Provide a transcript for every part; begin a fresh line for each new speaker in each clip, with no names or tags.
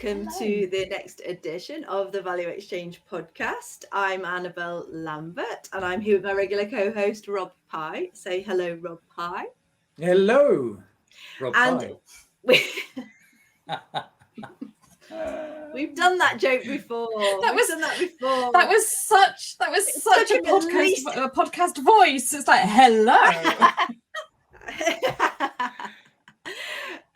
welcome to the next edition of the Value Exchange podcast. I'm Annabelle Lambert and I'm here with my regular co-host Rob Pye. Say hello, Rob Pye.
Hello, Rob Pye.
We've done that joke before.
That was such a podcast voice. It's like, hello.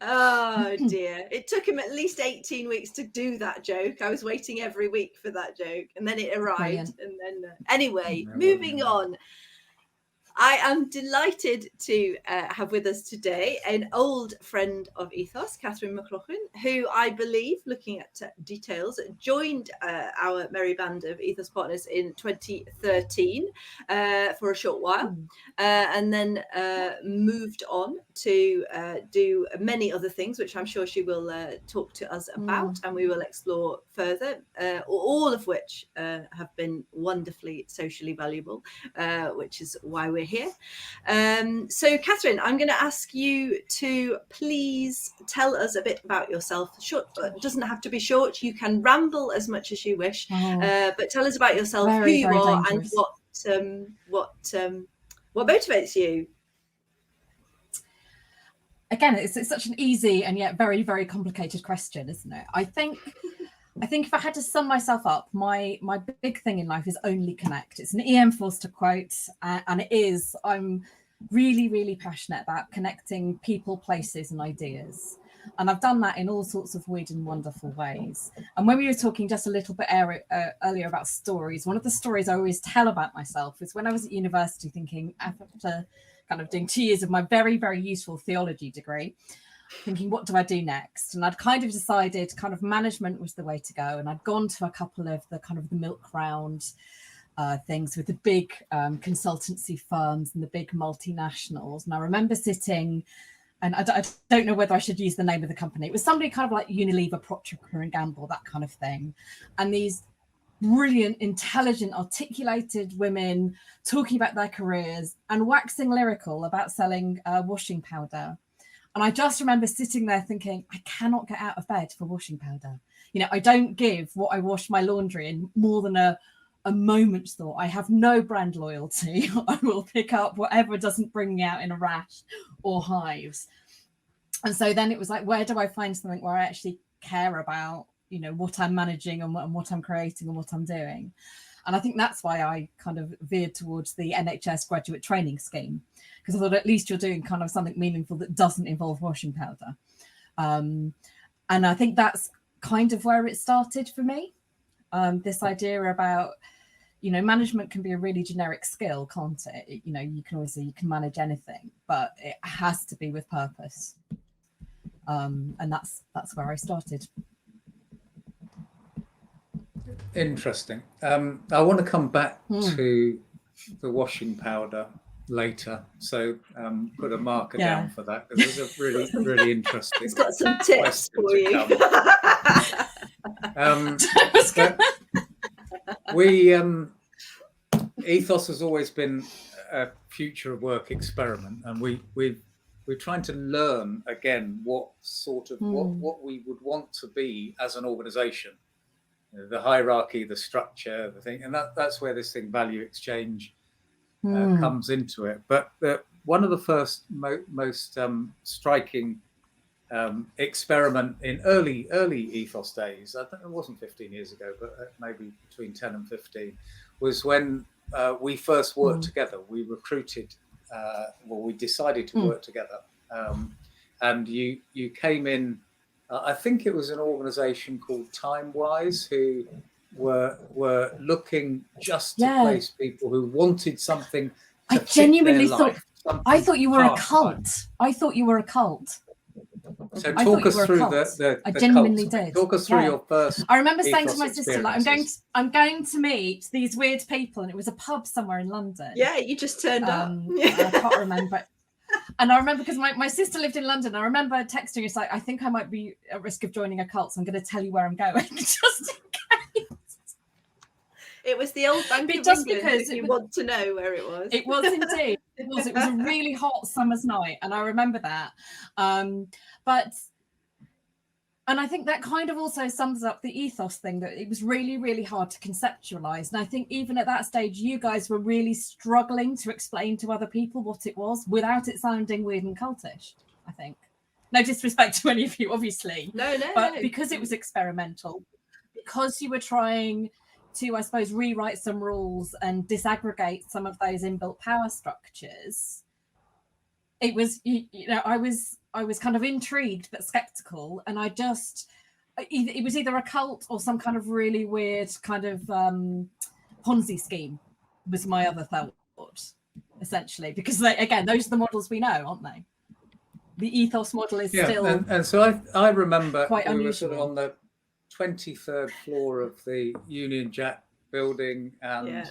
Oh dear. It took him at least 18 weeks to do that joke. I was waiting every week for that joke and then it arrived. Brilliant. And then anyway, moving on. I am delighted to have with us today an old friend of Ethos, Catherine McLaughlin, who I believe, looking at details, joined our merry band of Ethos partners in 2013 for a short while, and then moved on to do many other things, which I'm sure she will talk to us about, and we will explore further, all of which have been wonderfully socially valuable, which is why we're here. So Catherine, I'm going to ask you to please tell us a bit about yourself. Short, it doesn't have to be short. You can ramble as much as you wish, but tell us about yourself, who you are, dangerous. And what motivates you.
Again, it's such an easy and yet very, very complicated question, isn't it? I think if I had to sum myself up, my big thing in life is only connect. It's an E.M. Forster quote, and it is. I'm really, really passionate about connecting people, places, and ideas. And I've done that in all sorts of weird and wonderful ways. And when we were talking just a little bit earlier about stories, one of the stories I always tell about myself is when I was at university thinking, after kind of doing 2 years of my very, very useful theology degree, thinking, what do I do next? And I'd kind of decided kind of management was the way to go. And I'd gone to a couple of the kind of the milk round things with the big consultancy firms and the big multinationals. And I remember sitting, and I don't know whether I should use the name of the company. It was somebody kind of like Unilever, Procter & Gamble, that kind of thing. And these brilliant, intelligent, articulated women talking about their careers and waxing lyrical about selling washing powder. And I just remember sitting there thinking, I cannot get out of bed for washing powder. You know, I don't give what I wash my laundry in more than a moment's thought. I have no brand loyalty. I will pick up whatever doesn't bring me out in a rash or hives. And so then it was like, where do I find something where I actually care about, you know, what I'm managing and what I'm creating and what I'm doing? And I think that's why I kind of veered towards the NHS graduate training scheme, because I thought at least you're doing kind of something meaningful that doesn't involve washing powder. And I think that's kind of where it started for me. This idea about, you know, management can be a really generic skill, can't it? You know, you can manage anything, but it has to be with purpose. And that's where I started.
Interesting. I want to come back to the washing powder later, so put a marker down for that, because it's a really, really interesting.
It's got some tips for you.
Ethos has always been a future of work experiment, and we're trying to learn again what sort of what we would want to be as an organisation. The hierarchy, the structure, the thing, and that's where this thing value exchange comes into it. But one of the first most striking experiment in early Ethos days, I think it wasn't 15 years ago, but maybe between 10 and 15, was when we first worked together. We recruited, we decided to work together, and you came in. I think it was an organisation called TimeWise who were looking just to place people who wanted something.
I genuinely thought you were a cult. I thought you were a cult.
So talk us through the
I genuinely did.
Talk us through your first.
I remember saying to my sister, like, I'm going to meet these weird people, and it was a pub somewhere in London.
Yeah, you just turned up.
I can't remember. And I remember because my sister lived in London. I remember texting her, it's like, I think I might be at risk of joining a cult, so I'm going to tell you where I'm going, just in case.
It was the old Bank of
just
England,
because
if you want to know where it was.
It was indeed. It was a really hot summer's night, and I remember that. But And I think that kind of also sums up the ethos thing, that it was really, really hard to conceptualize. And I think even at that stage, you guys were really struggling to explain to other people what it was without it sounding weird and cultish, I think. No disrespect to any of you, obviously. But because it was experimental, because you were trying to, I suppose, rewrite some rules and disaggregate some of those inbuilt power structures, it was, I was kind of intrigued but skeptical, and it was either a cult or some kind of really weird kind of Ponzi scheme was my other thought, essentially, because again, those are the models we know, aren't they? The ethos model is still
and so I remember
quite
we
unusual.
were sort of on the 23rd floor of the Union Jack building, and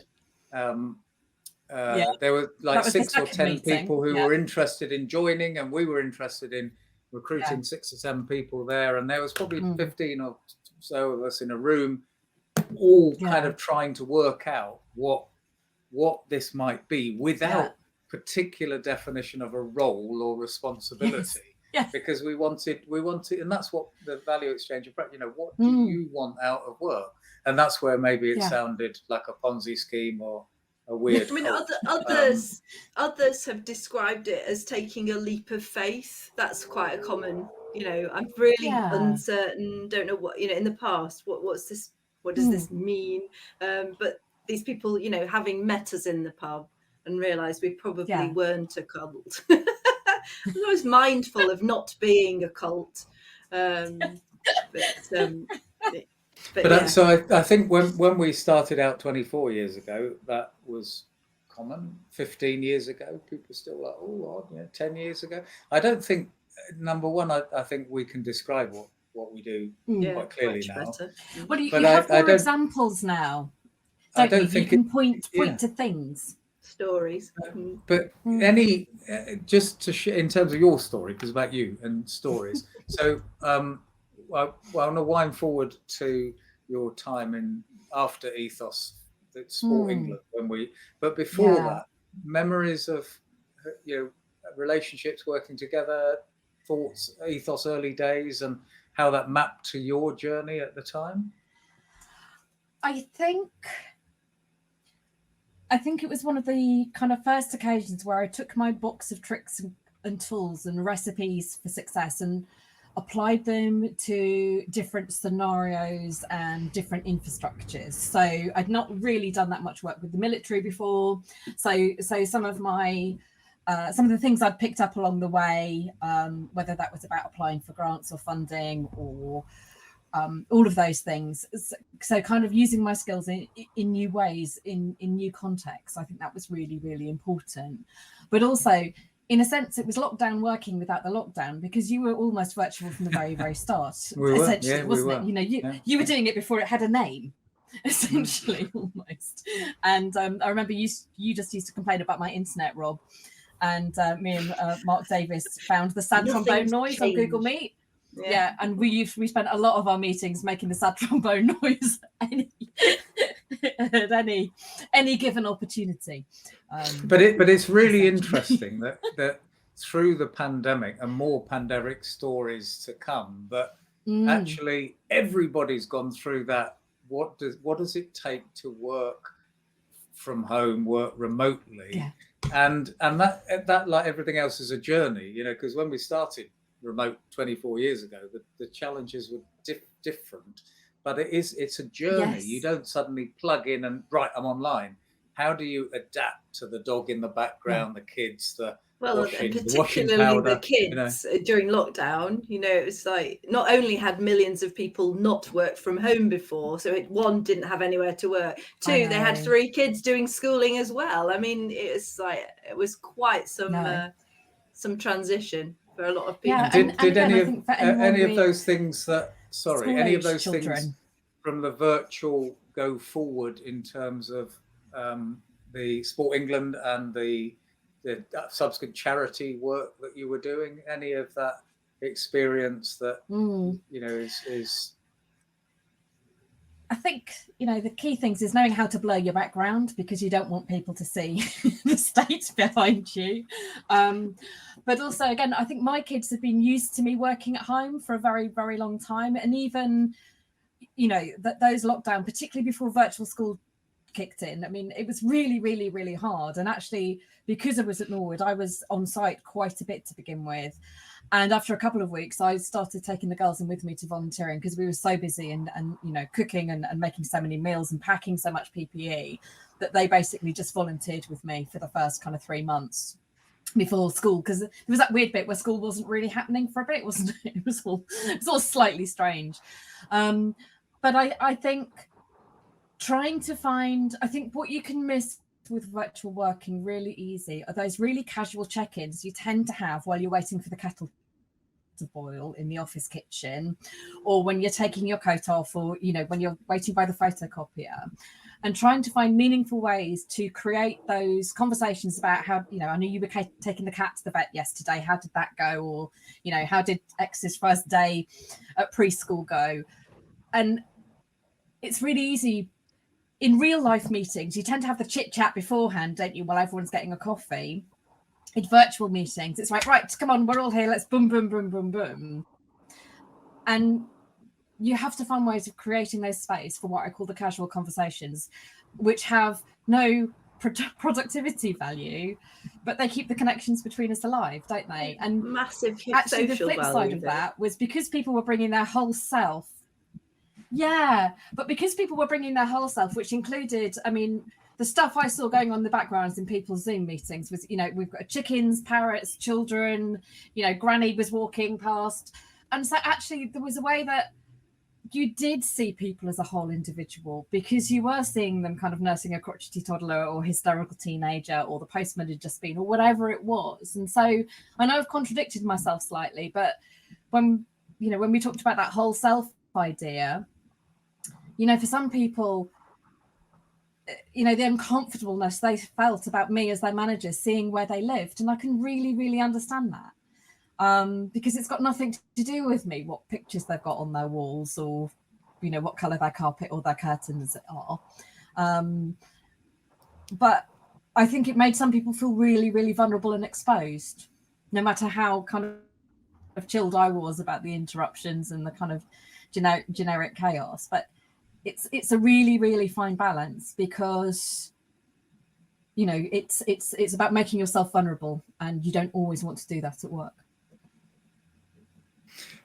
there were like 6 or 10 people who were interested in joining, and we were interested in recruiting 6 or 7 people there, and there was probably 15 or so of us in a room, all kind of trying to work out what this might be without particular definition of a role or responsibility. Because we wanted, and that's what the value exchange of, what do you want out of work? And that's where maybe it sounded like a Ponzi scheme or a weird.
I mean, others have described it as taking a leap of faith. That's quite a common, I'm really uncertain, don't know what, in the past, what's this, what does this mean? But these people, having met us in the pub and realised we probably weren't a cult. I was mindful of not being a cult.
So I think when we started out 24 years ago, that was common. 15 years ago, people were still like, oh, odd, 10 years ago. I don't think, number one, I think we can describe what we do quite clearly now.
Well, you have more examples now. I don't think you can point to things.
Stories.
But any, just to in terms of your story, because about you and stories. So, I want to wind forward to your time after Ethos, Sport England, but before that, memories of, relationships working together, thoughts, Ethos early days, and how that mapped to your journey at the time.
I think it was one of the kind of first occasions where I took my box of tricks and tools and recipes for success and applied them to different scenarios and different infrastructures. So I'd not really done that much work with the military before. So some of the things I'd picked up along the way, whether that was about applying for grants or funding or all of those things. So kind of using my skills in new ways, in new contexts. I think that was really, really important. But also, in a sense, it was lockdown working without the lockdown, because you were almost virtual from the very, very start. Essentially, wasn't it? You were doing it before it had a name, essentially, almost. And I remember you just used to complain about my internet, Rob. And me and Mark Davis found the sad trombone noise on Google Meet. Yeah, and we spent a lot of our meetings making the sad trombone noise at any given opportunity.
But it's really interesting that through the pandemic and more pandemic stories to come, that actually everybody's gone through that. What does it take to work from home, work remotely?
Yeah.
And that like everything else is a journey, because when we started remote 24 years ago, the challenges were different, but it's a journey. You don't suddenly plug in and I'm online. How do you adapt to the dog in the background, the kids, washing,
and
particularly
the kids during lockdown? It's like not only had millions of people not worked from home before, so one didn't have anywhere to work. 2, they had 3 kids doing schooling as well. I mean, it was quite some transition for a lot of people.
Did any of those things things from the virtual go forward in terms of the Sport England and the subsequent charity work that you were doing? Any of that experience that is
I think, the key things is knowing how to blur your background, because you don't want people to see the state behind you. But also, again, I think my kids have been used to me working at home for a very, very long time. And even, those lockdown, particularly before virtual school kicked in, I mean, it was really, really, really hard. And actually, because I was at Norwood, I was on site quite a bit to begin with. And after a couple of weeks, I started taking the girls in with me to volunteering, because we were so busy and cooking and making so many meals and packing so much PPE that they basically just volunteered with me for the first kind of 3 months before school, because there was that weird bit where school wasn't really happening for a bit, wasn't it? It was all slightly strange. But I think trying to find, I think what you can miss with virtual working really easy are those really casual check-ins you tend to have while you're waiting for the kettle to boil in the office kitchen, or when you're taking your coat off, or when you're waiting by the photocopier, and trying to find meaningful ways to create those conversations about how, I knew you were taking the cat to the vet yesterday, how did that go, or how did X's first day at preschool go. And it's really easy in real life meetings, you tend to have the chit chat beforehand, don't you, while everyone's getting a coffee. In virtual meetings, it's like, right, come on, we're all here, let's boom, boom, boom, boom, boom. And you have to find ways of creating those space for what I call the casual conversations, which have no productivity value, but they keep the connections between us alive, don't they? And
massive
actually
social
the flip
value
side of that was because people were bringing their whole self. Yeah, but because people were bringing their whole self, which included, I mean, the stuff I saw going on in the backgrounds in people's Zoom meetings was, we've got chickens, parrots, children, Granny was walking past. And so actually there was a way that you did see people as a whole individual, because you were seeing them kind of nursing a crotchety toddler or hysterical teenager, or the postman had just been, or whatever it was. And so I know I've contradicted myself slightly, but when we talked about that whole self idea, for some people, the uncomfortableness they felt about me as their manager, seeing where they lived. And I can really, really understand that, because it's got nothing to do with me, what pictures they've got on their walls, or, what colour their carpet or their curtains are. But I think it made some people feel really, really vulnerable and exposed, no matter how kind of chilled I was about the interruptions and the kind of generic chaos. But it's a really, really fine balance, because it's about making yourself vulnerable, and you don't always want to do that at work.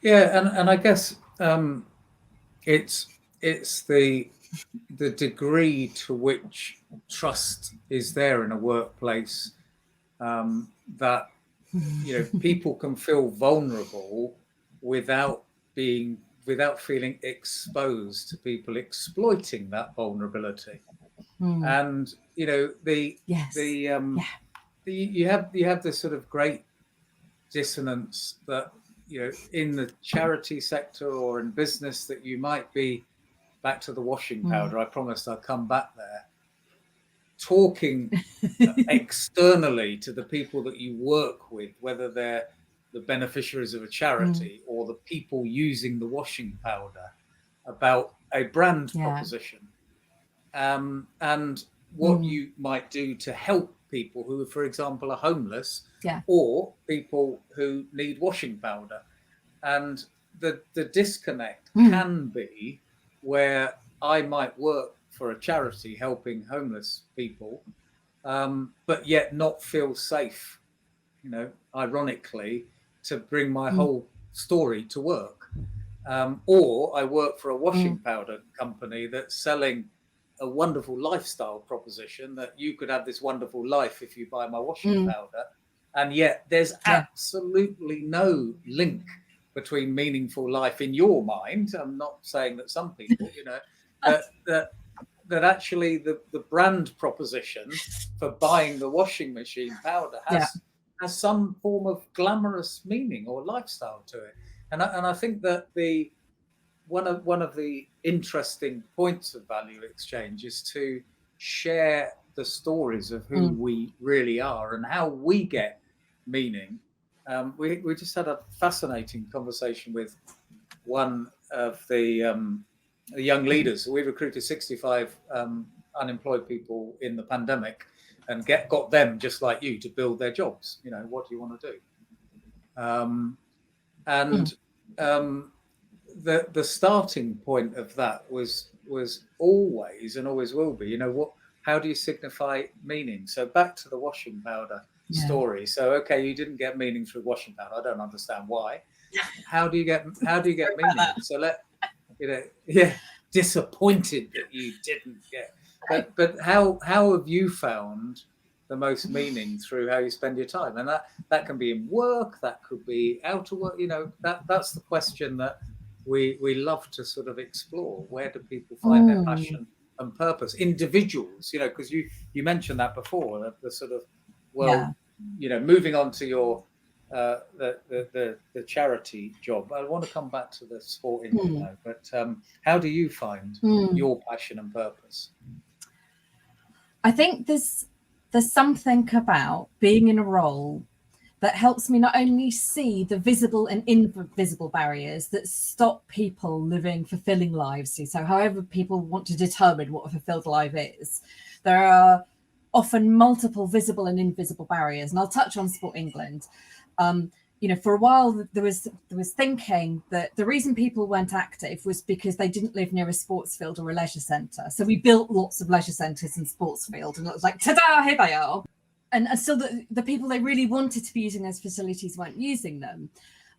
Yeah, and I guess it's the degree to which trust is there in a workplace, that people can feel vulnerable without feeling exposed to people exploiting that vulnerability. And you have this sort of great dissonance that in the charity sector or in business, that you might be, back to the washing powder, I promised I'd come back there, talking externally to the people that you work with, whether they're the beneficiaries of a charity or the people using the washing powder, about a brand proposition, and what you might do to help people who, for example, are homeless, or people who need washing powder. And the disconnect can be where I might work for a charity helping homeless people, but yet not feel safe, ironically, to bring my whole story to work. Or I work for a washing powder company that's selling a wonderful lifestyle proposition, that you could have this wonderful life if you buy my washing powder. And yet there's absolutely no link between meaningful life in your mind. I'm not saying that some people, that actually the brand proposition for buying the washing machine powder has some form of glamorous meaning or lifestyle to it. And I think that one of the interesting points of value exchange is to share the stories of who we really are and how we get meaning. We just had a fascinating conversation with one of the young leaders. We recruited 65 unemployed people in the pandemic, and got them, just like you, to build their jobs. You know, what do you want to do? The starting point of that was always and always will be, you know, how do you signify meaning? So back to the washing powder story. So okay, you didn't get meaning through washing powder. I don't understand why. How do you get meaning? So disappointed that you didn't get. But how have you found the most meaning through how you spend your time? And that can be in work, that could be out of work. You know, that's the question that we love to sort of explore. Where do people find their passion and purpose? Individuals, you know, because you mentioned that before, the sort of, you know, moving on to your the charity job. I want to come back to the sporting now, but how do you find your passion and purpose?
I think there's something about being in a role that helps me not only see the visible and invisible barriers that stop people living fulfilling lives. So however people want to determine what a fulfilled life is, there are often multiple visible and invisible barriers. And I'll touch on Sport England. You know, for a while there was thinking that the reason people weren't active was because they didn't live near a sports field or a leisure centre. So we built lots of leisure centres and sports fields, and it was like, ta-da, here they are. And still the people they really wanted to be using those facilities weren't using them,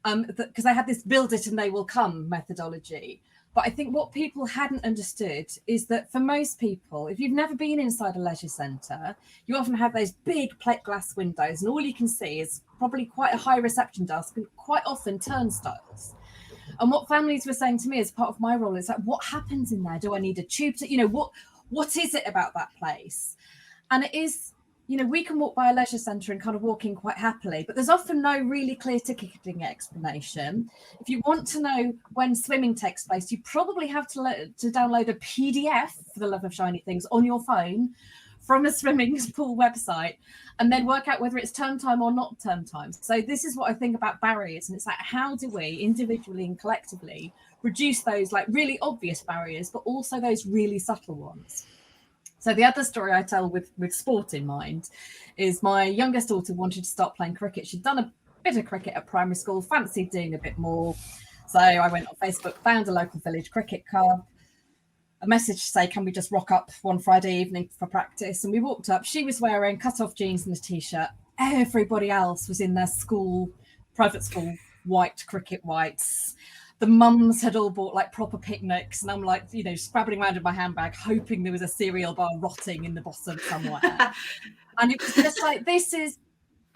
because they had this build it and they will come methodology. But I think what people hadn't understood is that for most people, if you've never been inside a leisure centre, you often have those big plate glass windows, and all you can see is probably quite a high reception desk and quite often turnstiles. And what families were saying to me as part of my role is like, what happens in there? Do I need a tube to, you know, what is it about that place? And it is, you know, we can walk by a leisure centre and kind of walk in quite happily, but there's often no really clear ticketing explanation. If you want to know when swimming takes place, you probably have to download a PDF, for the love of shiny things, on your phone from a swimming pool website, and then work out whether it's term time or not term time. So this is what I think about barriers, and it's like, how do we individually and collectively reduce those like really obvious barriers, but also those really subtle ones? So the other story I tell with sport in mind is my youngest daughter wanted to start playing cricket. She'd done a bit of cricket at primary school, fancied doing a bit more. So I went on Facebook, found a local village cricket club, a message to say, can we just rock up one Friday evening for practice? And we walked up. She was wearing cut-off jeans and a T-shirt. Everybody else was in their private school, white cricket whites. The mums had all bought like proper picnics, and I'm like, you know, scrabbling around in my handbag, hoping there was a cereal bar rotting in the bottom somewhere. And it was just like, this is,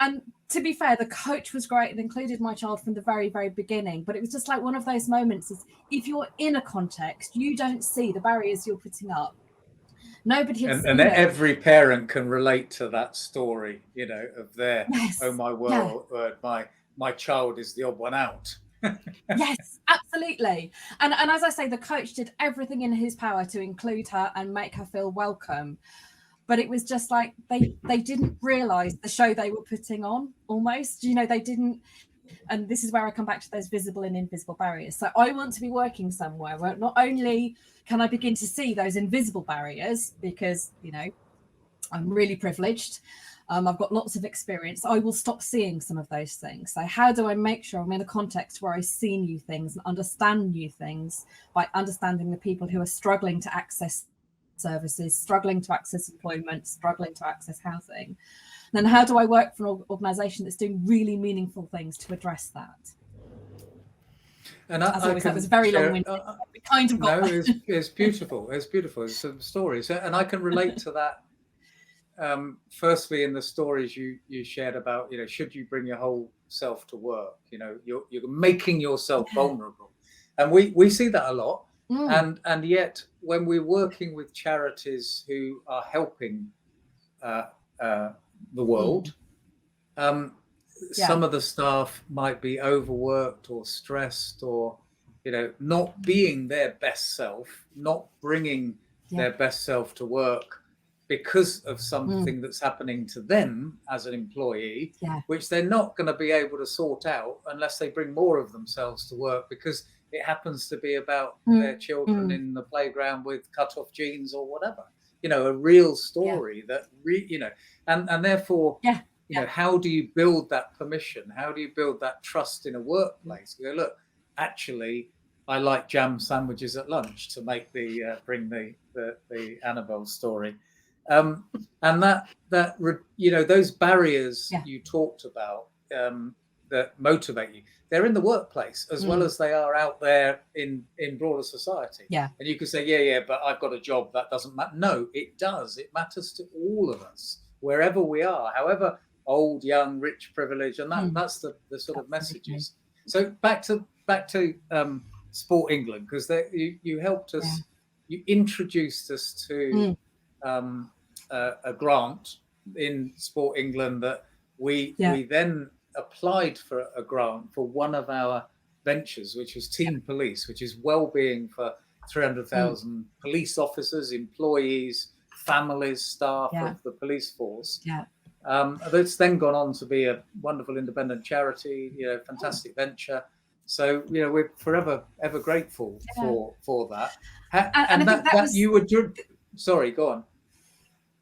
and to be fair, the coach was great and included my child from the very, very beginning. But it was just like one of those moments is, if you're in a context, you don't see the barriers you're putting up. Nobody has
and every parent can relate to that story, you know, of their, oh my world, my child is the odd one out.
Yes, absolutely. And as I say, the coach did everything in his power to include her and make her feel welcome. But it was just like they didn't realise the show they were putting on, almost. You know, they didn't. And this is where I come back to those visible and invisible barriers. So I want to be working somewhere where not only can I begin to see those invisible barriers, because, you know, I'm really privileged. I've got lots of experience. I will stop seeing some of those things. So how do I make sure I'm in a context where I see new things and understand new things by understanding the people who are struggling to access services, struggling to access employment, struggling to access housing? And then how do I work for an organisation that's doing really meaningful things to address that?
And
as always, that was very long-winded. We kind of got
it's beautiful. It's beautiful. It's some stories, and I can relate to that. Firstly, in the stories you shared about, you know, should you bring your whole self to work? You know, you're making yourself vulnerable, and we see that a lot. And yet, when we're working with charities who are helping the world, some of the staff might be overworked or stressed, or, you know, not being their best self, not bringing their best self to work, because of something that's happening to them as an employee, which they're not going to be able to sort out unless they bring more of themselves to work, because it happens to be about their children in the playground with cut off jeans or whatever, you know, a real story that you know, and therefore you know, how do you build that permission? How do you build that trust in a workplace? You go, look, actually, I like jam sandwiches at lunch, to make the bring the Annabelle story, and that you know, those barriers you talked about that motivate you, they're in the workplace as well as they are out there in broader society.
Yeah.
And you could say, but I've got a job, that doesn't matter. No, it does. It matters to all of us, wherever we are, however old, young, rich, privileged, and that's the sort of messages. So back to Sport England, because you helped us, you introduced us to a grant in Sport England that we then applied for a grant for one of our ventures, which was Team Police, which is well-being for 300,000 police officers, employees, families, staff of the police force. That's then gone on to be a wonderful independent charity, you know, fantastic venture. So, you know, we're forever ever grateful for that. And that was... you were sorry, go on.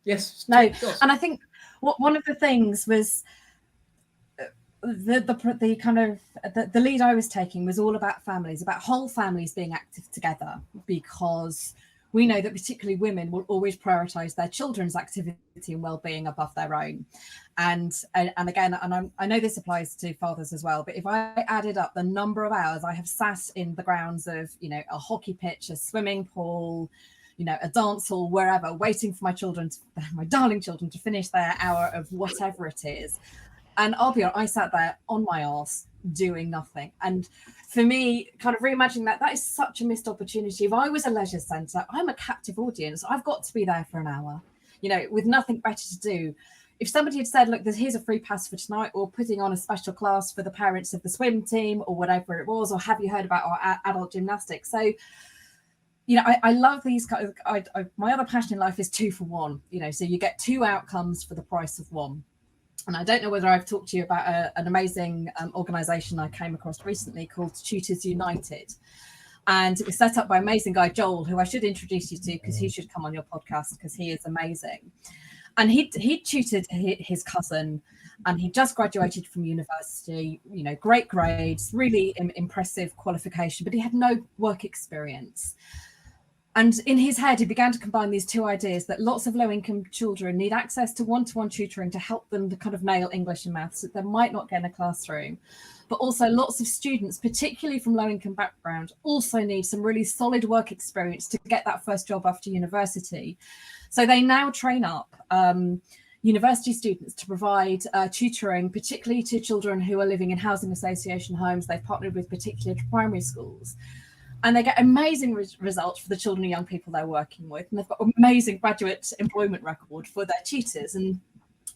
Yes.
No, and I think one of the things was the kind of the lead I was taking was all about families, about whole families being active together, because we know that particularly women will always prioritise their children's activity and well-being above their own. And again, I know this applies to fathers as well, but if I added up the number of hours I have sat in the grounds of, you know, a hockey pitch, a swimming pool, you know, a dance hall, wherever, waiting for my children, my darling children, to finish their hour of whatever it is. And I'll be honest, I sat there on my arse doing nothing. And for me, kind of reimagining that is such a missed opportunity. If I was a leisure centre, I'm a captive audience. I've got to be there for an hour, you know, with nothing better to do. If somebody had said, look, here's a free pass for tonight, or putting on a special class for the parents of the swim team, or whatever it was, or have you heard about our adult gymnastics? So, you know, I love these kind of, my other passion in life is 2 for 1, you know, so you get 2 outcomes for the price of 1. And I don't know whether I've talked to you about an amazing organisation I came across recently called Tutors United. And it was set up by amazing guy, Joel, who I should introduce you to, because he should come on your podcast, because he is amazing. And he tutored his cousin, and he just graduated from university, you know, great grades, really impressive qualification, but he had no work experience. And in his head, he began to combine these 2 ideas, that lots of low-income children need access to one-to-one tutoring to help them to kind of nail English and maths that they might not get in a classroom. But also lots of students, particularly from low-income background, also need some really solid work experience to get that first job after university. So they now train up university students to provide tutoring, particularly to children who are living in housing association homes. They've partnered with particular primary schools. And they get amazing results for the children and young people they're working with. And they've got amazing graduate employment record for their tutors. And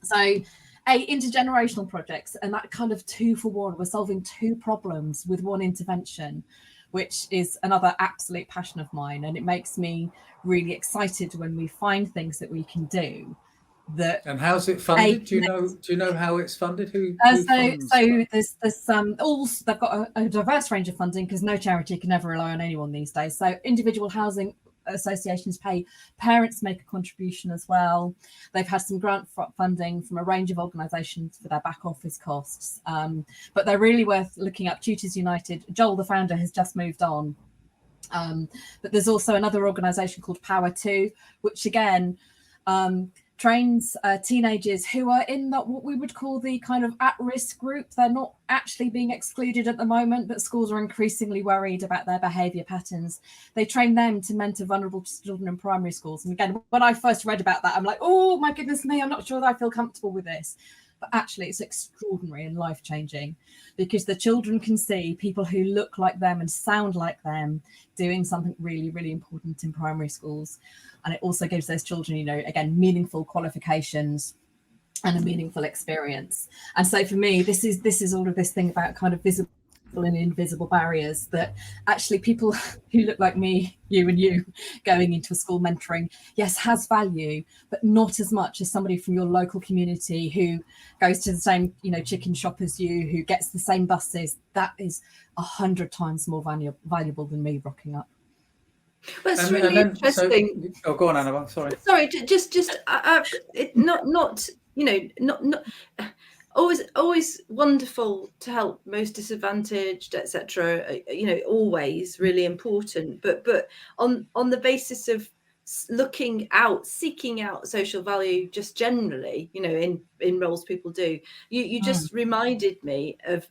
so, intergenerational projects, and that kind of 2 for 1, we're solving 2 problems with 1 intervention, which is another absolute passion of mine. And it makes me really excited when we find things that we can do.
And how's it funded? Do you know how it's funded? Who
so there's they've got a diverse range of funding, because no charity can ever rely on anyone these days. So individual housing associations pay, parents make a contribution as well. They've had some grant funding from a range of organisations for their back office costs, but they're really worth looking up. Tutors United. Joel, the founder, has just moved on, but there's also another organisation called Power 2, which again trains teenagers who are in what we would call the kind of at-risk group. They're not actually being excluded at the moment, but schools are increasingly worried about their behaviour patterns. They train them to mentor vulnerable children in primary schools. And again, when I first read about that, I'm like, oh my goodness me, I'm not sure that I feel comfortable with this. But actually it's extraordinary and life-changing, because the children can see people who look like them and sound like them doing something really, really important in primary schools. And it also gives those children, you know, again, meaningful qualifications and a meaningful experience. And so for me, this is all of this thing about kind of visible and invisible barriers that actually people who look like me, you going into a school mentoring, yes, has value, but not as much as somebody from your local community who goes to the same, chicken shop as you, who gets the same buses. That is 100 times more valuable than me rocking up.
Well, it's really interesting.
Go on, Annabelle. Sorry.
Sorry, not always wonderful to help most disadvantaged, etc. Always really important. But on the basis of seeking out social value, just generally, in roles people do. You just reminded me of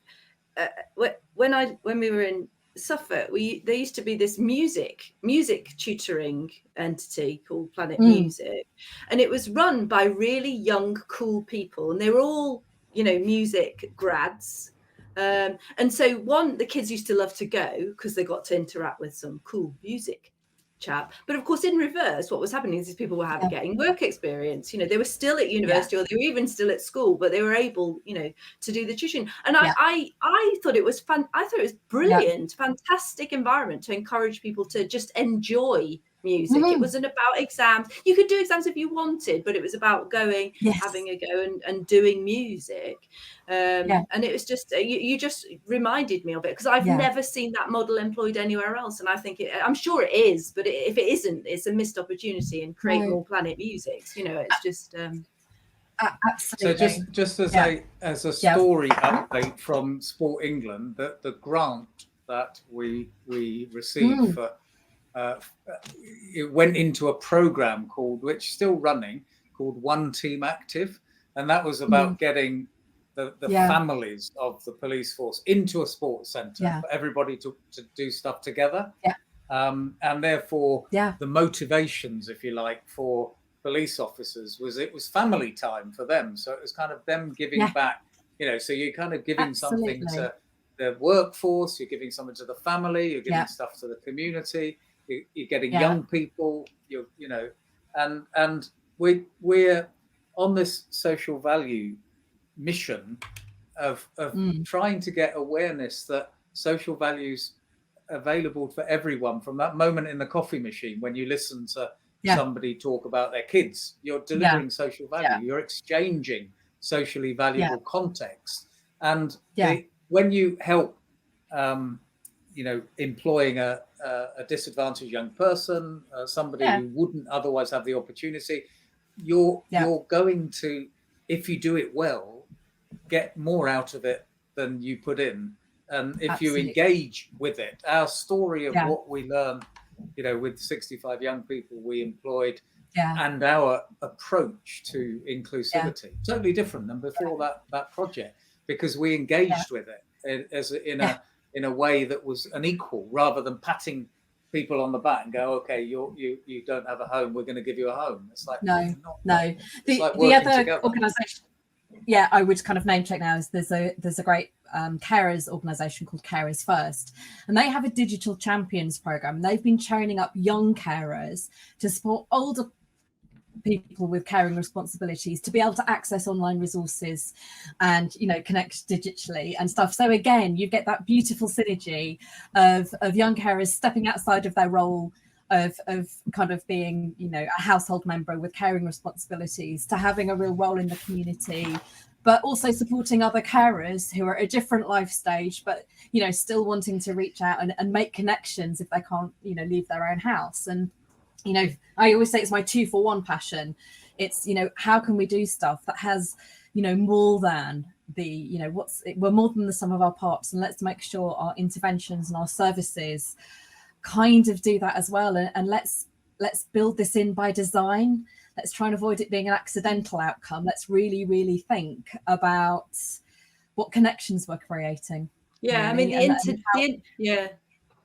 when we were in Suffolk, there used to be this music tutoring entity called Planet Music, and it was run by really young, cool people, and they were all, music grads. And so the kids used to love to go because they got to interact with some cool music chap. But of course, in reverse, what was happening is these people were getting work experience. They were still at university, or they were even still at school, but they were able, to do the tuition. And I thought it was fun. I thought it was brilliant, fantastic environment to encourage people to just enjoy music. It wasn't about exams. You could do exams if you wanted, but it was about going, having a go and doing music. And it was just, you just reminded me of it, because I've never seen that model employed anywhere else. And I think I'm sure it is, but if it isn't, it's a missed opportunity, and create more Planet Musics. It's just
absolutely.
So just as a story update from Sport England, that the grant that we received for it went into a program which still running, called One Team Active, and that was about getting the families of the police force into a sports centre for everybody to do stuff together. And therefore the motivations, if you like, for police officers was family time for them. So it was kind of them giving back, so you're kind of giving something to the workforce, you're giving something to the family, you're giving stuff to the community, you're getting young people, and we're on this social value mission of trying to get awareness that social values available for everyone. From that moment in the coffee machine when you listen to somebody talk about their kids, you're delivering social value, you're exchanging socially valuable context. And when you help employing a disadvantaged young person, somebody who wouldn't otherwise have the opportunity, you're going to, if you do it well, get more out of it than you put in. And if you engage with it, our story of what we learned, with 65 young people we employed, and our approach to inclusivity, totally different than before that project, because we engaged with it as in a way that was an equal, rather than patting people on the back and go, okay, you don't have a home, we're going to give you a home. It's like, no.
The other organisation, I would kind of name check now, is there's a great carers organisation called Carers First, and they have a digital champions programme. They've been training up young carers to support older people with caring responsibilities to be able to access online resources and connect digitally and stuff. So again, you get that beautiful synergy of young carers stepping outside of their role of kind of being a household member with caring responsibilities, to having a real role in the community, but also supporting other carers who are at a different life stage, but still wanting to reach out and make connections if they can't leave their own house. And I always say it's my 2-for-1 passion. It's, how can we do stuff that has, more than we're more than the sum of our parts, and let's make sure our interventions and our services kind of do that as well. And let's build this in by design. Let's try and avoid it being an accidental outcome. Let's really, really think about what connections we're creating.
Yeah, really. I mean,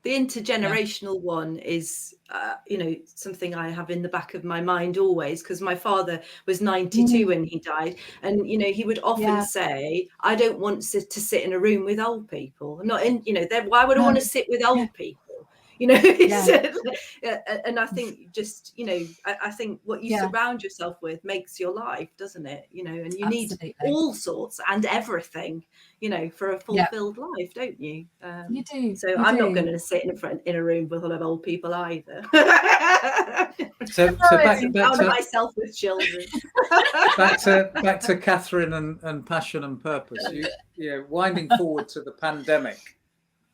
the intergenerational one is, something I have in the back of my mind always, because my father was 92 when he died. And, he would often say, I don't want to sit in a room with old people. I'm not in, why would I want to sit with old people? you know. And I think just, you know, I think what you surround yourself with makes your life, doesn't it? You know, and you need all sorts and everything, you know, for a fulfilled life, don't you?
You do.
So I'm not going to sit in a room with a lot of old people either.
So back to
myself with children.
back to Catherine and passion and purpose. You winding forward to the pandemic.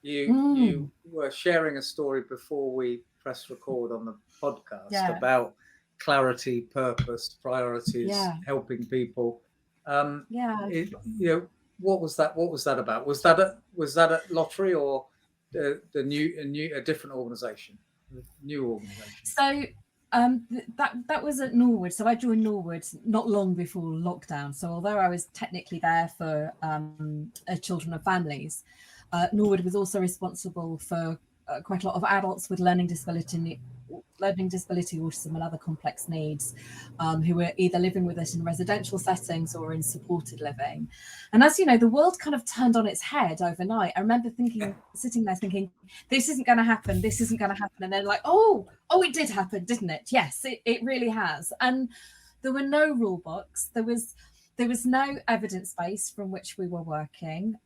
You were sharing a story before we pressed record on the podcast about clarity, purpose, priorities, helping people. You know, what was that about? Was that a lottery or a different organisation, new organisation?
So that was at Norwood. So I joined Norwood not long before lockdown. So although I was technically there for children and families, Norwood was also responsible for quite a lot of adults with learning disability, autism and other complex needs, who were either living with us in residential settings or in supported living. And as you know, the world kind of turned on its head overnight. I remember sitting there thinking, this isn't going to happen, this isn't going to happen. And then like, oh, it did happen, didn't it? Yes, it really has. And there were no rule books. There was no evidence base from which we were working.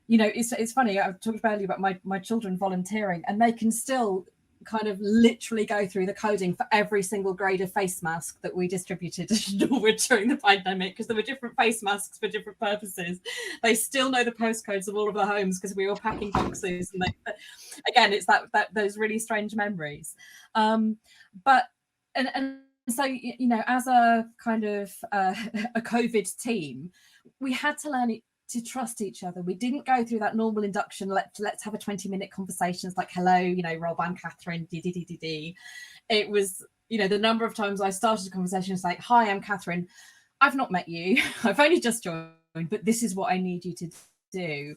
You know, it's funny, I talked earlier about my children volunteering, and they can still kind of literally go through the coding for every single grade of face mask that we distributed at Norwood during the pandemic, because there were different face masks for different purposes. They still know the postcodes of all of the homes because we were packing boxes. And again, it's that those really strange memories. But so, you know, as a kind of a COVID team, we had to learn to trust each other. We didn't go through that normal induction, let's have a 20-minute conversations like, hello, you know, Rob, I'm Catherine, It was, you know, the number of times I started a conversation was like, hi, I'm Catherine. I've not met you. I've only just joined, but this is what I need you to do.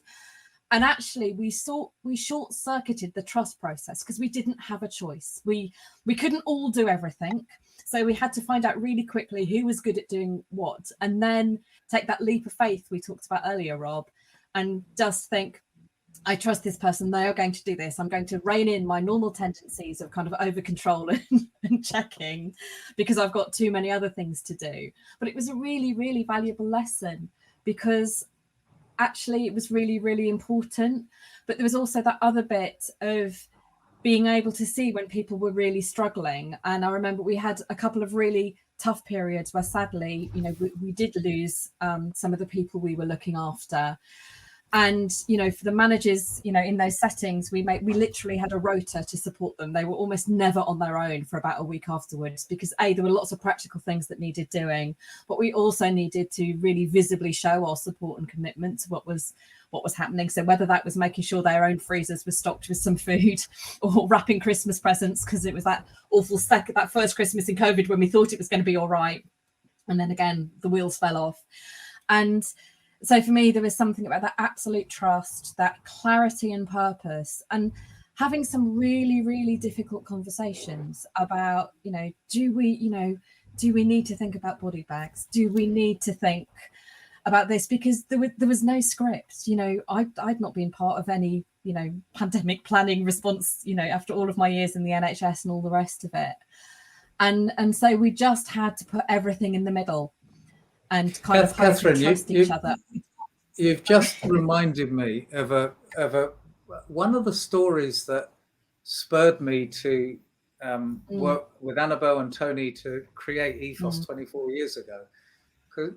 And actually we short-circuited the trust process because we didn't have a choice. We couldn't all do everything. So we had to find out really quickly who was good at doing what, and then take that leap of faith we talked about earlier, Rob, and just think, I trust this person, they are going to do this. I'm going to rein in my normal tendencies of kind of over control and checking because I've got too many other things to do. But it was a really, really valuable lesson because actually it was really, really important. But there was also that other bit of being able to see when people were really struggling. And I remember we had a couple of really tough periods where sadly, you know, we did lose some of the people we were looking after. And, you know, for the managers, you know, in those settings, we literally had a rota to support them. They were almost never on their own for about a week afterwards because there were lots of practical things that needed doing, but we also needed to really visibly show our support and commitment to what was happening. So whether that was making sure their own freezers were stocked with some food or wrapping Christmas presents, because it was that awful that first Christmas in COVID when we thought it was going to be all right. And then again, the wheels fell off. And so for me, there was something about that absolute trust, that clarity and purpose, and having some really, really difficult conversations about, you know, do we need to think about body bags? Do we need to think about this? Because there was no script. You know, I'd not been part of any, you know, pandemic planning response, you know, after all of my years in the NHS and all the rest of it. And so we just had to put everything in the middle and kind of
Catherine,
trust each other.
You've just reminded me of one of the stories that spurred me to work with Annabelle and Tony to create Ethos 24 years ago.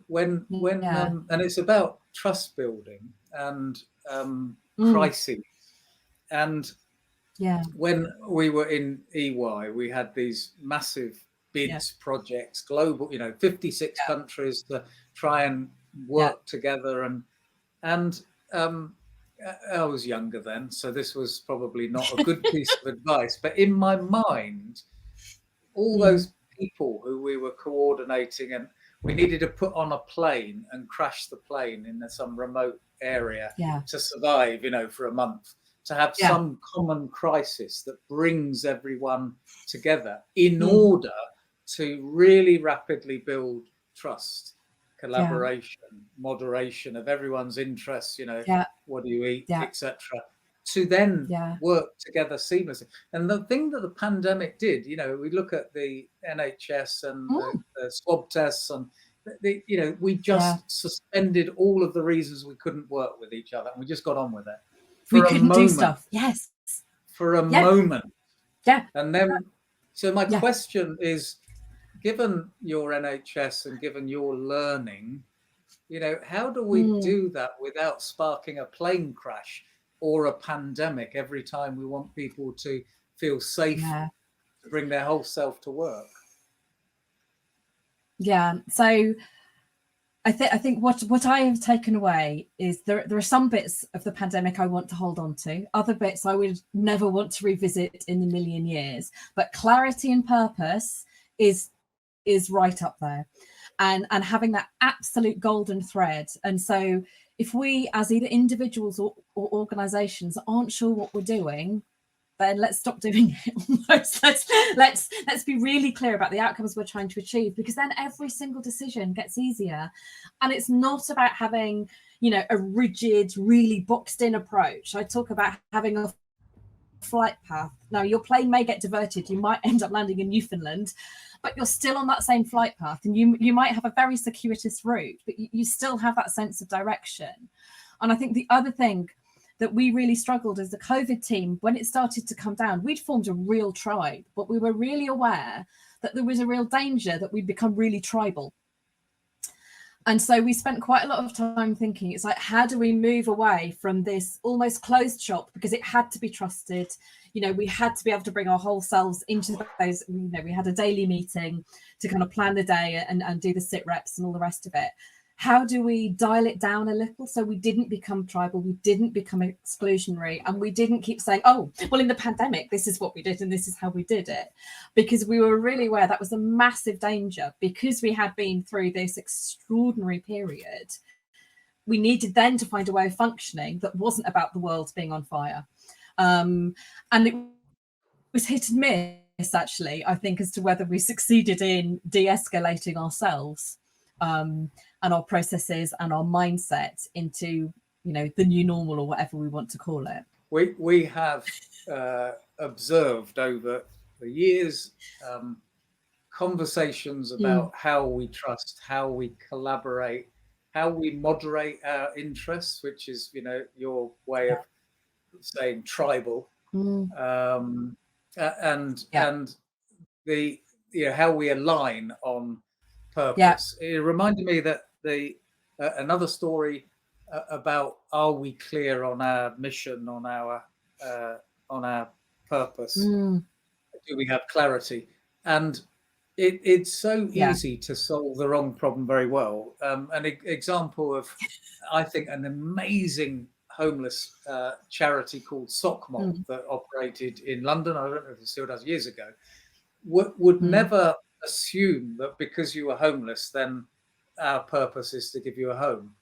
When and it's about trust building and crises. And when we were in EY, we had these massive bids projects, global, you know, 56 countries to try and work together. And I was younger then, so this was probably not a good piece of advice. But in my mind, all those people who we were coordinating, and we needed to put on a plane and crash the plane in some remote area to survive, you know, for a month, to have some common crisis that brings everyone together in order to really rapidly build trust, collaboration, moderation of everyone's interests, you know, what do you eat, etc. to then work together seamlessly. And the thing that the pandemic did, we look at the NHS and the swab tests, and we just suspended all of the reasons we couldn't work with each other, and we just got on with it.
We couldn't do stuff. Yes.
For a moment.
Yeah.
And then, so my question is, given your NHS and given your learning, how do we do that without sparking a plane crash or a pandemic every time we want people to feel safe to bring their whole self to work?
Yeah. So I think what I have taken away is there are some bits of the pandemic I want to hold on to, other bits I would never want to revisit in a million years. But clarity and purpose is right up there, and having that absolute golden thread. And so if we as either individuals or organizations aren't sure what we're doing, then let's stop doing it. Almost. Let's be really clear about the outcomes we're trying to achieve, because then every single decision gets easier. And it's not about having, a rigid, really boxed in approach. I talk about having a flight path. Now, your plane may get diverted. You might end up landing in Newfoundland, but you're still on that same flight path, and you might have a very circuitous route, but you still have that sense of direction. And I think the other thing that we really struggled as the COVID team, when it started to come down, we'd formed a real tribe, but we were really aware that there was a real danger that we'd become really tribal. And so we spent quite a lot of time thinking, it's like, how do we move away from this almost closed shop, because it had to be trusted. We had to be able to bring our whole selves into those, we had a daily meeting to kind of plan the day and do the sit reps and all the rest of it. How do we dial it down a little so we didn't become tribal, we didn't become exclusionary, and we didn't keep saying, oh, well, in the pandemic, this is what we did and this is how we did it? Because we were really aware that was a massive danger, because we had been through this extraordinary period. We needed then to find a way of functioning that wasn't about the world being on fire. And it was hit and miss, actually, I think, as to whether we succeeded in de-escalating ourselves and our processes and our mindset into, the new normal, or whatever we want to call it.
We have observed over the years conversations about how we trust, how we collaborate, how we moderate our interests, which is, your way of saying tribal, and the how we align on purpose. It reminded me that another story about, are we clear on our mission, on our purpose? Do we have clarity? And it's so easy to solve the wrong problem very well. An example of, I think, an amazing homeless charity called Sockmop that operated in London, I don't know if it still does, years ago, would never assume that because you were homeless, then our purpose is to give you a home.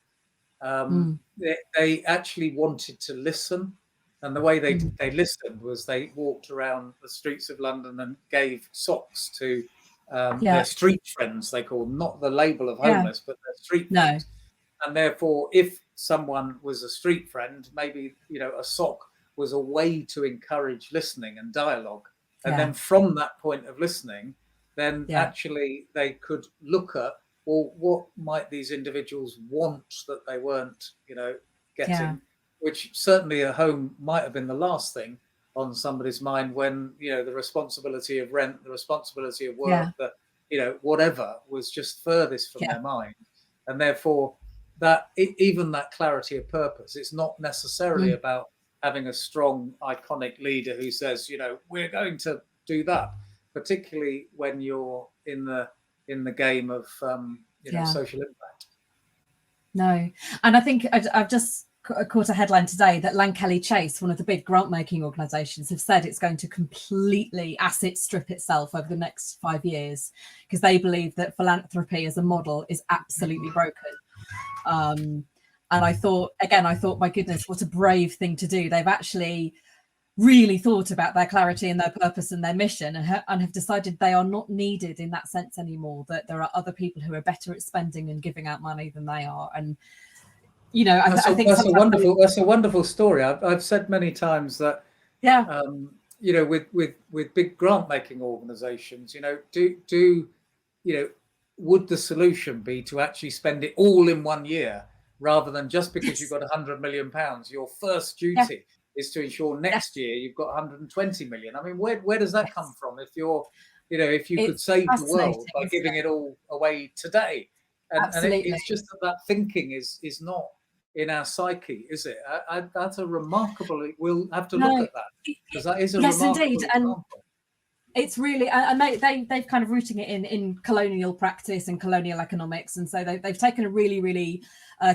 They actually wanted to listen, and the way they listened was they walked around the streets of London and gave socks to their street friends, they call them, not the label of homeless, but their street friends. And therefore, if someone was a street friend, maybe a sock was a way to encourage listening and dialogue. And then from that point of listening, then actually they could look at, well, what might these individuals want that they weren't, getting, which certainly a home might have been the last thing on somebody's mind when, the responsibility of rent, the responsibility of work, that, whatever was just furthest from their mind. And therefore, that even that clarity of purpose, it's not necessarily about having a strong, iconic leader who says, we're going to do that, particularly when you're in the game of social impact.
No, and I think I've just caught a headline today that Lankelly Chase, one of the big grant making organisations, have said it's going to completely asset strip itself over the next 5 years, because they believe that philanthropy as a model is absolutely broken. And I thought, my goodness, what a brave thing to do. They've actually really thought about their clarity and their purpose and their mission, and have decided they are not needed in that sense anymore, that there are other people who are better at spending and giving out money than they are. And you know, I think
that's a wonderful story. I've said many times that,
yeah,
you know, with big grant making organisations, you know, you know, would the solution be to actually spend it all in 1 year rather than just because you've got £100 million, your first duty is to ensure next year you've got 120 million. I mean, where does that come from? If you're, you know, if you could save the world by giving it all away today, and it's just that thinking is not in our psyche, is it? That's a remarkable. We'll have to look at that, because that is a remarkable
indeed.
example.
And it's really, and they've kind of rooting it in colonial practice and colonial economics, and so they've taken a really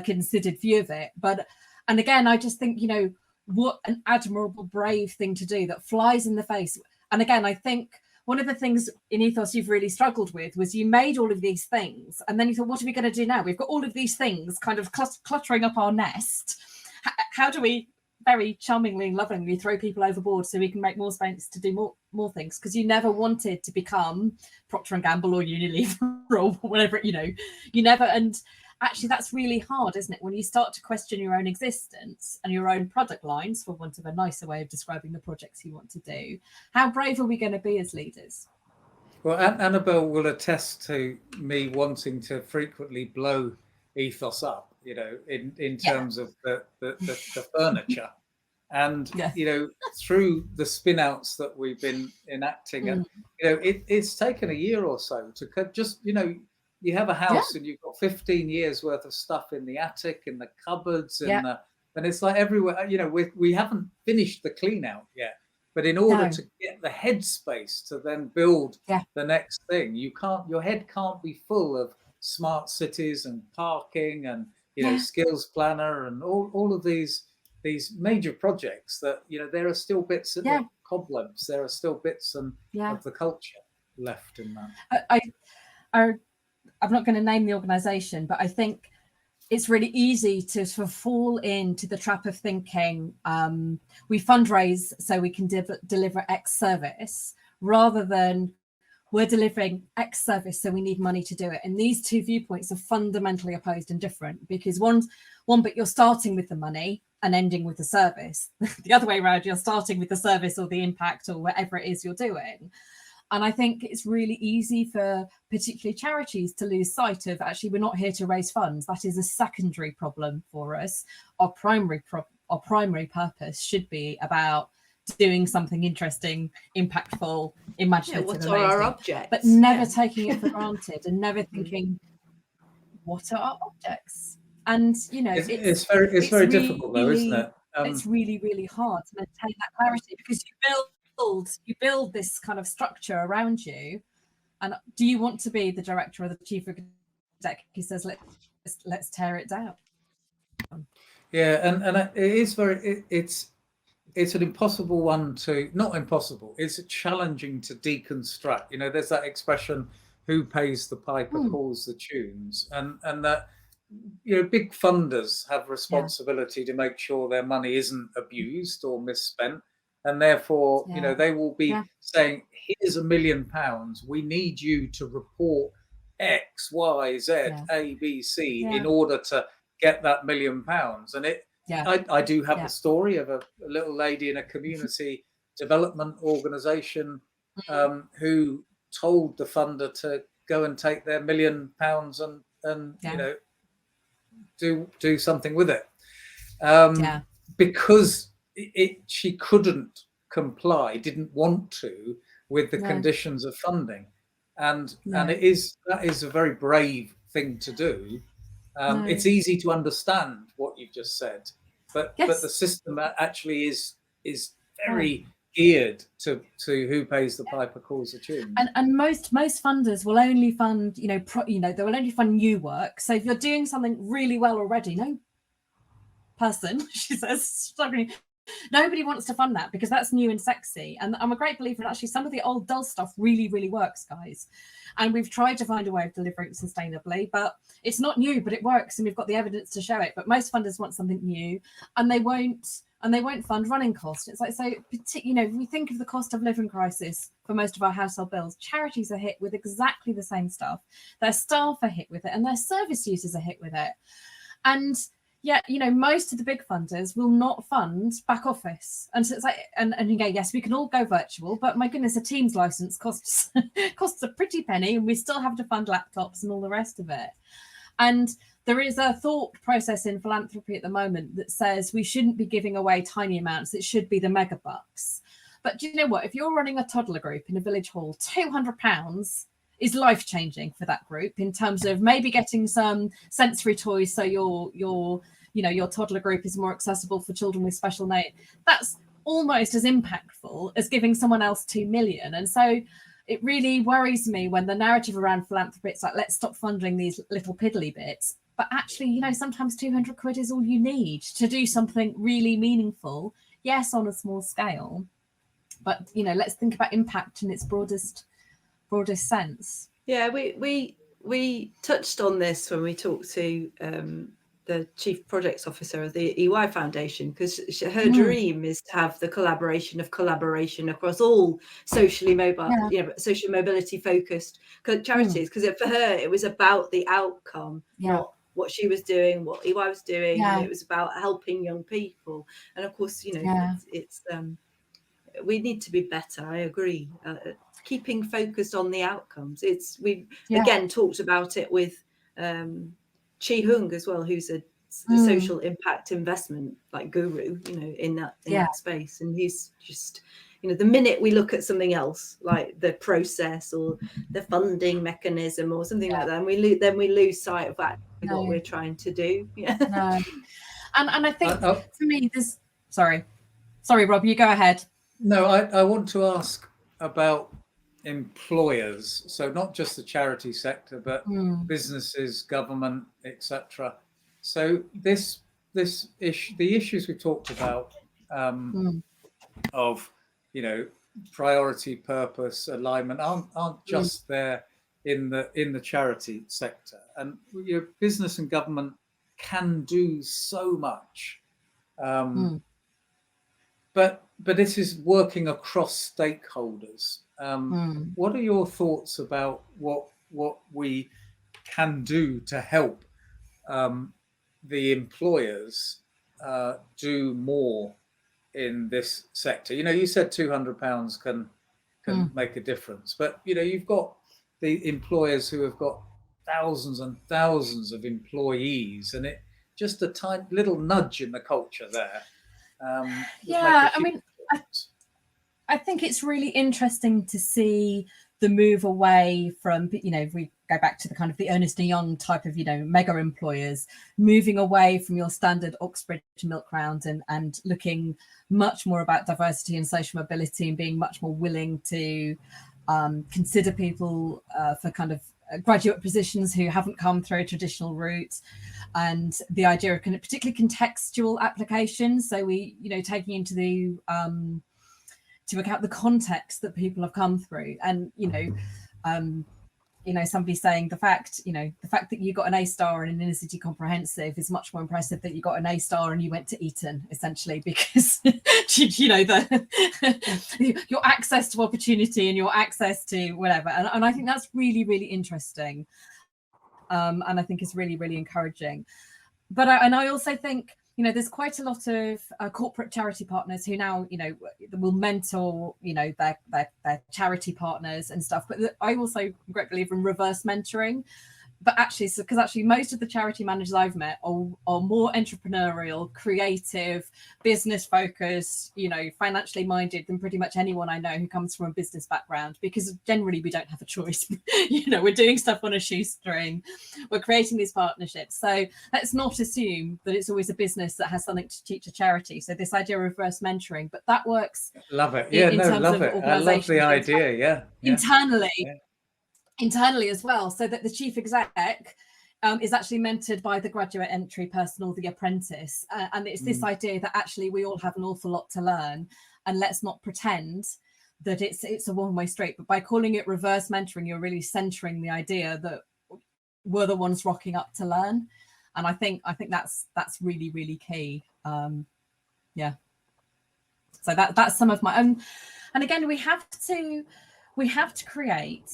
considered view of it. But, and again, I just think, you know, what an admirable, brave thing to do that flies in the face. And again, I think one of the things in Ethos you've really struggled with was you made all of these things, and then you thought, what are we going to do now? We've got all of these things kind of cluttering up our nest. How do we very charmingly and lovingly throw people overboard so we can make more space to do more things? Because you never wanted to become Procter & Gamble or Unilever or whatever, you know, you never. And actually that's really hard, isn't it, when you start to question your own existence and your own product lines, for want of a nicer way of describing the projects you want to do. How brave are we going to be as leaders?
Well, Annabelle will attest to me wanting to frequently blow Ethos up, you know, in terms of the furniture. And, you know, through the spin outs that we've been enacting, and, you know, it's taken a year or so to just, you know, you have a house and you've got 15 years worth of stuff in the attic, in the cupboards, and it's like everywhere, you know, we haven't finished the clean out yet. But in order to get the headspace to then build the next thing, your head can't be full of smart cities and parking and, you know, skills planner and all of these major projects that, you know, there are still bits of the cobwebs, there are still bits of the culture left in that.
I'm not going to name the organisation, but I think it's really easy to sort of fall into the trap of thinking we fundraise so we can deliver X service, rather than we're delivering X service so we need money to do it. And these two viewpoints are fundamentally opposed and different, because one bit you're starting with the money and ending with the service. The other way around, you're starting with the service or the impact or whatever it is you're doing. And I think it's really easy for particularly charities to lose sight of, actually, we're not here to raise funds. That is a secondary problem for us. Our primary purpose should be about doing something interesting, impactful, imaginative,
what
amazing,
are our objects?
But never taking it for granted and never thinking, what are our objects? And, you know,
it's very really difficult though, isn't it?
It's really hard to maintain that clarity, because you build this kind of structure around you. And do you want to be the director or the chief exec who says, let's tear it down?
Yeah, and it is it's an impossible one to, not impossible, it's challenging to deconstruct. You know, there's that expression, who pays the piper calls the tunes, and that, you know, big funders have responsibility to make sure their money isn't abused or misspent. And therefore, you know, they will be saying, here's £1 million. We need you to report X, Y, Z, A, B, C in order to get that £1 million. And I do have a story of a little lady in a community development organisation who told the funder to go and take their £1 million and you know, do something with it. Because she couldn't comply, didn't want to, with the conditions of funding, and that is a very brave thing to do. It's easy to understand what you've just said, but the system actually is very geared to who pays the piper calls the tune.
And most funders will only fund, they will only fund new work. So if you're doing something really well already, no person, she says, struggling. Nobody wants to fund that because that's new and sexy. And I'm a great believer in actually some of the old dull stuff really, really works, guys. And we've tried to find a way of delivering it sustainably, but it's not new, but it works. And we've got the evidence to show it. But most funders want something new, and they won't fund running costs. It's like, so, if we think of the cost of living crisis for most of our household bills, charities are hit with exactly the same stuff. Their staff are hit with it, and their service users are hit with it. And yet, you know, most of the big funders will not fund back office. And so it's like, and again, yes, we can all go virtual, but my goodness, a Teams license costs costs a pretty penny, and we still have to fund laptops and all the rest of it. And there is a thought process in philanthropy at the moment that says we shouldn't be giving away tiny amounts. It should be the mega bucks. But do you know what? If you're running a toddler group in a village hall, £200 is life-changing for that group in terms of maybe getting some sensory toys so your toddler group is more accessible for children with special needs. That's almost as impactful as giving someone else 2 million. And so it really worries me when the narrative around philanthropy, it's like, let's stop funding these little piddly bits. But actually, you know, sometimes 200 quid is all you need to do something really meaningful. Yes, on a small scale, but, you know, let's think about impact in its broadest sense.
Yeah, we touched on this when we talked to the chief projects officer of the EY Foundation, because her dream is to have the collaboration across all socially mobile, social mobility focused charities. Because for her, it was about the outcome, not what she was doing, what EY was doing. It was about helping young people. And of course, you know, it's we need to be better. I agree. Keeping focused on the outcomes. We again talked about it with Chi Hung as well, who's a social impact investment like guru, you know, in that space. And he's just, you know, the minute we look at something else like the process or the funding mechanism or something like that, and we lose sight of what we're trying to do. And
I think for me, there's sorry, Rob, you go ahead.
No, I want to ask about employers, so not just the charity sector, but businesses, government, etc. So the issues we talked about of, you know, priority, purpose, alignment aren't just there in the charity sector, and you know, business and government can do so much, but this is working across stakeholders. What are your thoughts about what we can do to help the employers do more in this sector? You know, you said £200 can make a difference, but you know, you've got the employers who have got thousands and thousands of employees, and it just a tiny little nudge in the culture there.
I think it's really interesting to see the move away from, you know, if we go back to the kind of the Ernst & Young type of, you know, mega employers, moving away from your standard Oxbridge milk round and looking much more about diversity and social mobility, and being much more willing to consider people for kind of graduate positions who haven't come through a traditional route, and the idea of kind of particularly contextual applications. So we, you know, taking into the to account the context that people have come through, and somebody saying the fact that you got an A star in an inner city comprehensive is much more impressive that you got an A star and you went to Eton, essentially, because you know your access to opportunity and your access to whatever, and I think that's really, really interesting, and I think it's really, really encouraging. But I also think, you know, there's quite a lot of corporate charity partners who now, you know, will mentor, you know, their charity partners and stuff. But I also am a great believer in reverse mentoring. But actually, because actually most of the charity managers I've met are more entrepreneurial, creative, business focused, you know, financially minded than pretty much anyone I know who comes from a business background, because generally we don't have a choice. You know, we're doing stuff on a shoestring, we're creating these partnerships. So let's not assume that it's always a business that has something to teach a charity. So this idea of reverse mentoring, but that works.
Love it. Yeah, love it. I love the idea. Yeah.
Internally. Yeah. Internally as well, so that the chief exec is actually mentored by the graduate entry person or the apprentice, and it's this idea that actually we all have an awful lot to learn, and let's not pretend that it's a one-way street. But by calling it reverse mentoring, you're really centering the idea that we're the ones rocking up to learn, and I think that's really, really key. So that's some of my own, and again we have to create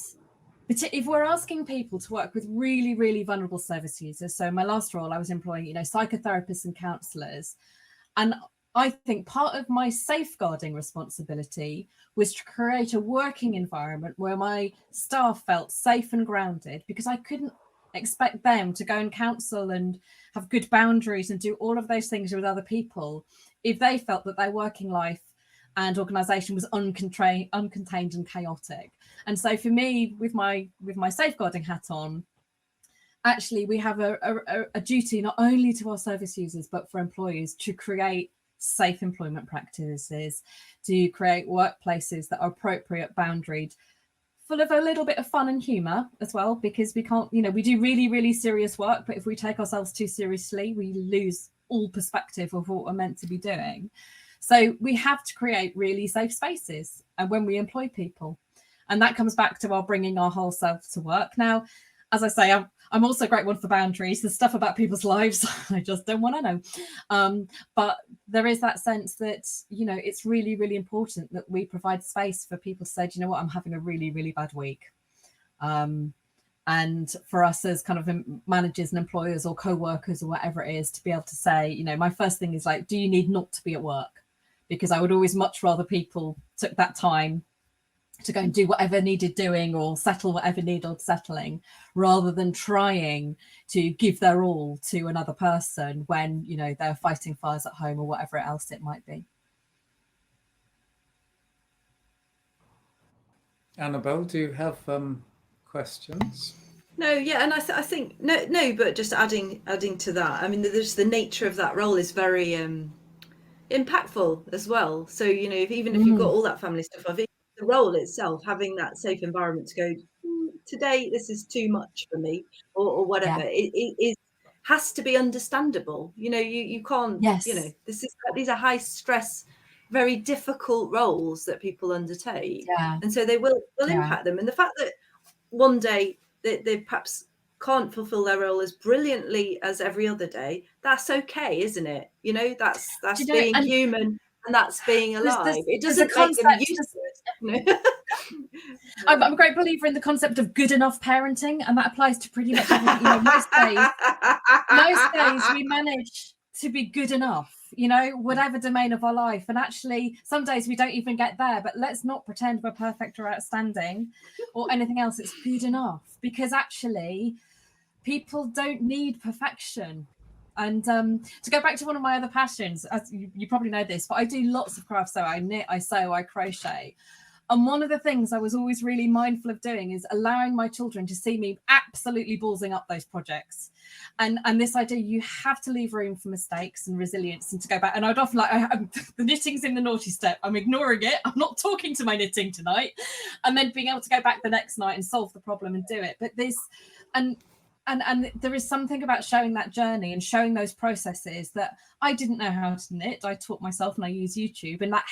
if we're asking people to work with really, really vulnerable service users, so in my last role, I was employing, psychotherapists and counsellors. And I think part of my safeguarding responsibility was to create a working environment where my staff felt safe and grounded, because I couldn't expect them to go and counsel and have good boundaries and do all of those things with other people if they felt that their working life and organisation was uncontained and chaotic. And so for me, with my safeguarding hat on, actually we have a duty not only to our service users but for employees to create safe employment practices, to create workplaces that are appropriate, boundaried, full of a little bit of fun and humour as well, because we can't, we do really, really serious work, but if we take ourselves too seriously, we lose all perspective of what we're meant to be doing. So we have to create really safe spaces and when we employ people. And that comes back to our bringing our whole self to work. Now, as I say, I'm also a great one for boundaries. There's stuff about people's lives I just don't want to know. But there is that sense that, it's really, really important that we provide space for people to say, do you know what, I'm having a really, really bad week. And for us as kind of managers and employers or co-workers or whatever it is, to be able to say, my first thing is like, do you need not to be at work? Because I would always much rather people took that time to go and do whatever needed doing or settle whatever needed settling, rather than trying to give their all to another person when, they're fighting fires at home or whatever else it might be.
Annabelle, do you have questions?
No, yeah, and I think no, but just adding to that, I mean, there's the nature of that role is very impactful as well. So if you've got all that family stuff, I think the role itself, having that safe environment to go, today this is too much for me, or whatever, it has to be understandable. You can't.
Yes.
These are high stress, very difficult roles that people undertake, and so they will impact them. And the fact that one day they perhaps can't fulfill their role as brilliantly as every other day, that's okay, isn't it? That's being human, and that's being alive. It doesn't make them useless.
I'm a great believer in the concept of good enough parenting, and that applies to pretty much everything. Most days we manage to be good enough, whatever domain of our life. And actually, some days we don't even get there, but let's not pretend we're perfect or outstanding or anything else. It's good enough, because actually people don't need perfection. And to go back to one of my other passions, as you probably know this, but I do lots of craft. So I knit, I sew, I crochet. And one of the things I was always really mindful of doing is allowing my children to see me absolutely ballsing up those projects. And this idea, you have to leave room for mistakes and resilience and to go back. And I'd often the knitting's in the naughty step. I'm ignoring it. I'm not talking to my knitting tonight. And then being able to go back the next night and solve the problem and do it. But and there is something about showing that journey and showing those processes that I didn't know how to knit. I taught myself, and I use YouTube. And that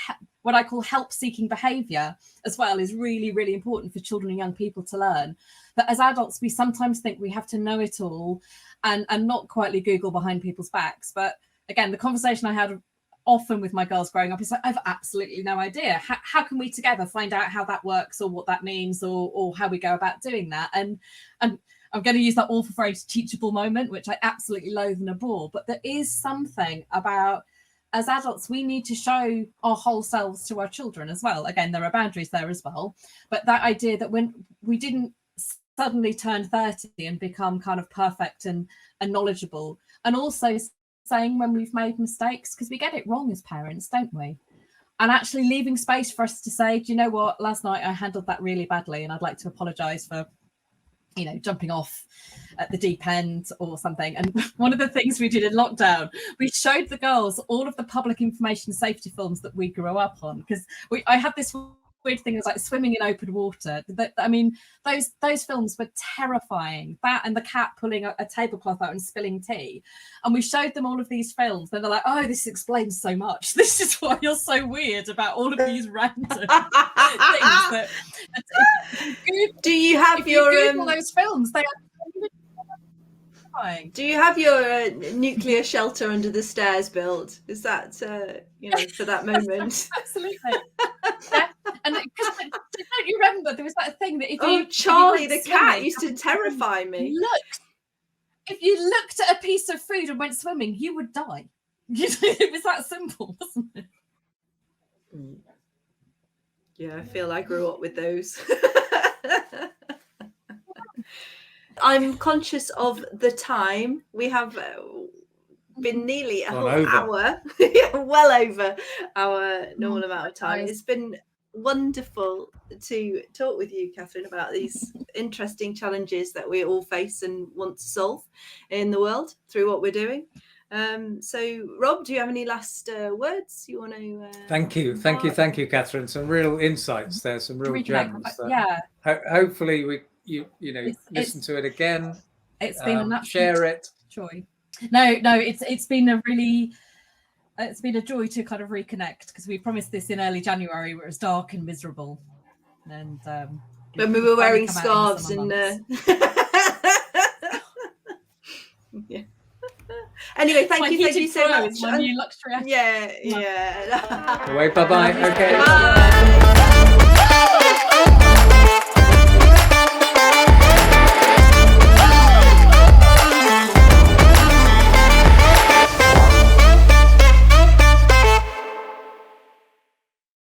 what I call help-seeking behaviour as well is really, really important for children and young people to learn. That as adults, we sometimes think we have to know it all and not quietly Google behind people's backs. But again, the conversation I had often with my girls growing up is like, I have absolutely no idea. How can we together find out how that works or what that means or how we go about doing that? And I'm going to use that awful phrase, teachable moment, which I absolutely loathe and abhor. But there is something about, as adults, we need to show our whole selves to our children as well. Again, there are boundaries there as well. But that idea that when we didn't suddenly turn 30 and become kind of perfect and knowledgeable, and also saying when we've made mistakes, because we get it wrong as parents, don't we? And actually leaving space for us to say, do you know what, last night I handled that really badly and I'd like to apologise for jumping off at the deep end or something. And one of the things we did in lockdown, we showed the girls all of the public information safety films that we grew up on, because I had this weird thing, it was like swimming in open water. I mean, those films were terrifying. That and the cat pulling a tablecloth out and spilling tea. And we showed them all of these films, and they're like, oh, this explains so much. This is why you're so weird about all of these random things.
Do you have your
Google those films? They are terrifying.
Do you have your nuclear shelter under the stairs built? Is that for that moment?
Absolutely. Yeah. And because don't you remember there was that thing that if
Charlie
if
the
you
cat used to terrify me.
If you looked at a piece of food and went swimming, you would die. It was that simple, wasn't it?
Yeah, I feel I grew up with those. I'm conscious of the time. We have been nearly a whole hour, well over our normal amount of time. It's been wonderful to talk with you, Catherine, about these interesting challenges that we all face and want to solve in the world through what we're doing. So Rob, do you have any last words you want to
thank you, Catherine. Some real insights there, some real gems that hopefully you know listen to it again.
It's been an absolute
share it
joy. No, it's been a really it's been a joy to kind of reconnect, because we promised this in early January where it was dark and miserable, and
when we were wearing scarves and yeah. Anyway, thank you so much.
My new luxury.
Yeah.
Bye. Okay.
Bye.